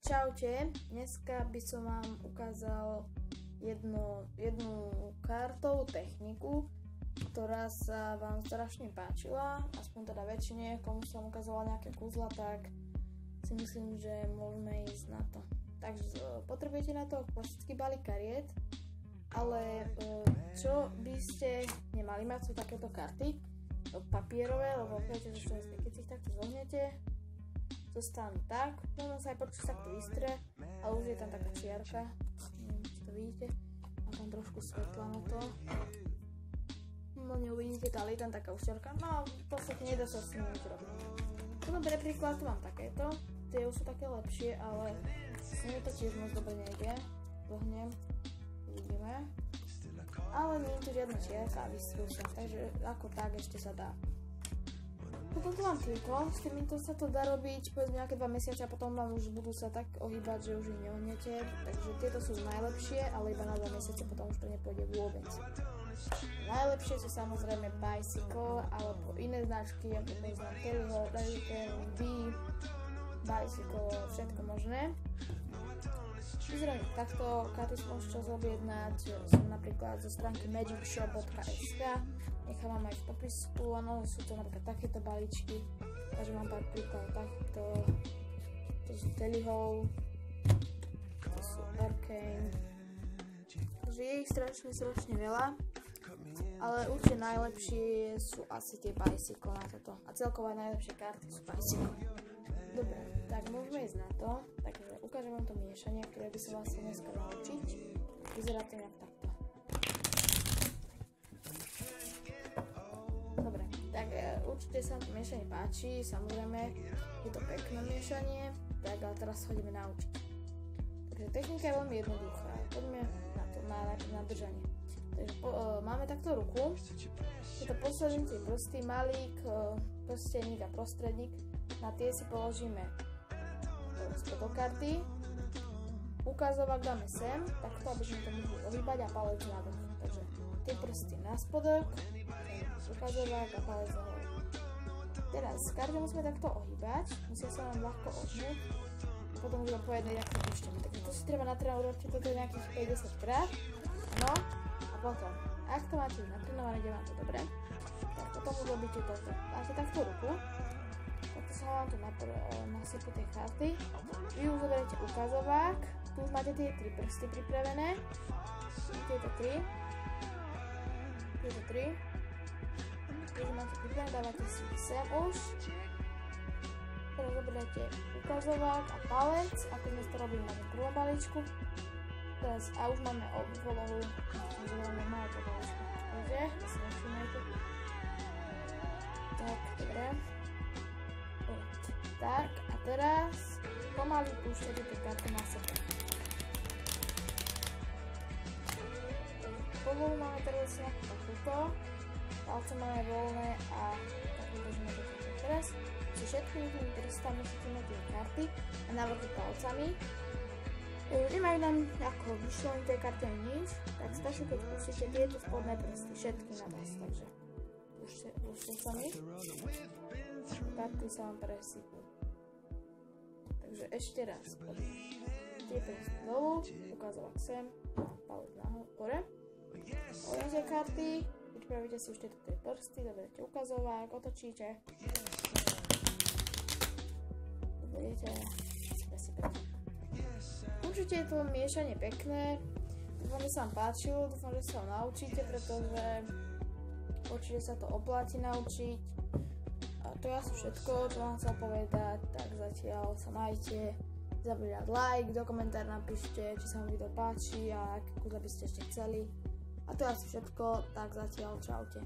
Čaute, dneska by som vám ukázal jednu kartovú techniku, ktorá sa vám strašne páčila, aspoň teda väčšine, komu som ukázala nejaké kúzla, tak si myslím, že môžeme ísť na to. Takže potrebujete na to klasický balík kariet, ale čo by ste nemali mať, sú takéto karty papierové, lebo viete, že keď si ich takto zohnete, zostanú tak, možno sa aj počas takto vystre, ale už je tam taká čiarka, neviem, či to vidíte, má tam trošku svetla na to, no neuvidíte, ale je tam taká čiarka, no v podstate nedá sa s tým nič robiť. Potom pre príklad tu mám takéto, tie už sú také lepšie, ale s nimi to tiež moc dobre nejde, zohnem, uvidíme, ale nie je tu žiadna čiarka a vystrú sa, takže ako tak ešte sa dá. Potom tu mám tieto, s týmito sa to dá robiť povedzme nejaké 2 mesiace a potom vám už budú sa tak ohýbať, že už ich neohnete, takže tieto sú najlepšie, ale iba na 2 mesiace, potom už to nepôjde vôbec. Najlepšie sú samozrejme Bicycle alebo iné značky, ako poznám Kellyho, Hurricane, Bicycle, všetko možné. Vyzerám takto, karty si môžete zobjednať, som napríklad zo stránky magicshop.sk, nechám vám aj v popisku, áno, sú to napríklad takéto balíčky, takže mám pár príklad takto, to sú Kellyho, to sú Hurricane, takže je ich strašne veľa, ale určite najlepšie sú asi tie Bicycle na toto a celkovo aj najlepšie karty sú Bicycle. Dobre, tak môžeme ísť na to, takže ukážem vám to miešanie, ktoré by som vlastne dneska naučiť. Vyzerá to nejak takto. Dobre, tak určite sa to miešanie páči, samozrejme je to pekné miešanie, tak ale teraz chodíme naučiť. Takže technika je veľmi jednoduchá, poďme na to, na držanie. Takže máme takto ruku, je to posledný tie prsty, malík, prsteník a prostredník. Na tie si položíme spod karty, ukazovák dáme sem, takto, aby sme to mohli ohýbať a palec nadol. Takže tie prsty na spodok, ukazovák a palec nahor. Teraz karty musíme takto ohýbať, musia sa nám ľahko ohnúť, potom už vám povedať, jak to púšťame. Takže to si treba natrénovať, toto je nejakých 50 krát, no a potom, ak to máte natrénované, ide vám to dobre, tak potom urobíte toto. Máte takto ruku, takto sa vám tu nasypú tie karty, vy už zoberiete ukazovák, tu už máte tie 3 prsty pripravené, tieto 3, keď máte pripravené, dávate si sem už, teraz zoberiete ukazovák a palec, ako sme to robili na tom prvom balíčku, teraz a už máme obvolohu, takže máme malé to balíčku, takže si nevšimajte, tak, dobre. Tak, a teraz pomaly púšťate tie karty na sebe. Povolu máme teraz nejakú takúto, palce máme voľné a takú držíme do karty. Teraz si všetkými tými prstami chytíme tie karty a navrhu palcami. Nemajú nám ako vyšlení tie karty ani nič, tak stačí, keď púšťate tieto spodné prsty, všetky na vás, takže púšte sami. Karty sa vám presypú. Takže ešte raz. Tie prsty dolu, ukazovák sem, palec nahore. Oranže karty, pripravíte si už tieto 3 prsty, zoberiete ukazovák, otočíte. Budete presypať. Určite je to miešanie pekné. Dúfam, že sa vám páčilo, dúfam, že sa ho naučíte, pretože určite sa to oplatí naučiť. A to je asi všetko, čo vám chcel povedať, tak zatiaľ sa majte, zabudnite dať like, do komentár napíšte, či sa vám video páči a aké kúzla by ste ešte chceli. A to je asi všetko, tak zatiaľ čaute.